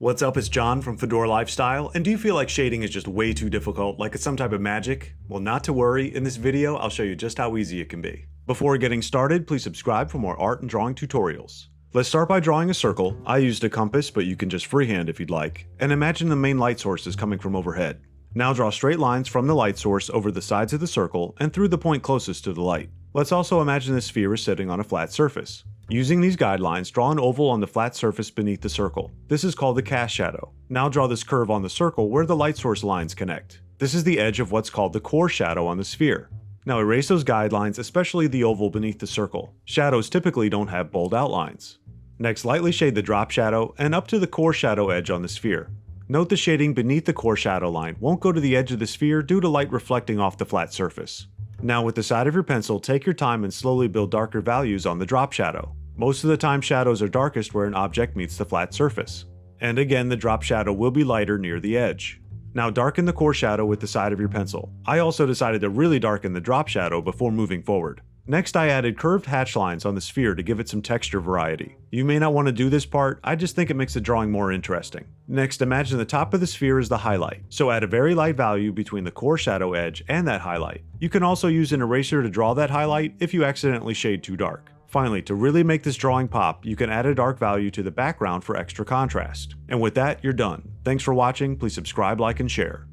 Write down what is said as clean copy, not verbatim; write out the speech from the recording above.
What's up, it's John from Fedora Lifestyle, and do you feel like shading is just way too difficult, like it's some type of magic? Well, not to worry, in this video I'll show you just how easy it can be. Before getting started, please subscribe for more art and drawing tutorials. Let's start by drawing a circle. I used a compass, but you can just freehand if you'd like, and imagine the main light source is coming from overhead. Now draw straight lines from the light source over the sides of the circle and through the point closest to the light. Let's also imagine the sphere is sitting on a flat surface. Using these guidelines, draw an oval on the flat surface beneath the circle. This is called the cast shadow. Now draw this curve on the circle where the light source lines connect. This is the edge of what's called the core shadow on the sphere. Now erase those guidelines, especially the oval beneath the circle. Shadows typically don't have bold outlines. Next, lightly shade the drop shadow and up to the core shadow edge on the sphere. Note the shading beneath the core shadow line won't go to the edge of the sphere due to light reflecting off the flat surface. Now with the side of your pencil, take your time and slowly build darker values on the drop shadow. Most of the time shadows are darkest where an object meets the flat surface. And again, the drop shadow will be lighter near the edge. Now darken the core shadow with the side of your pencil. I also decided to really darken the drop shadow before moving forward. Next, I added curved hatch lines on the sphere to give it some texture variety. You may not want to do this part, I just think it makes the drawing more interesting. Next, imagine the top of the sphere is the highlight, so add a very light value between the core shadow edge and that highlight. You can also use an eraser to draw that highlight if you accidentally shade too dark. Finally, to really make this drawing pop, you can add a dark value to the background for extra contrast. And with that, you're done. Thanks for watching, please subscribe, like, and share.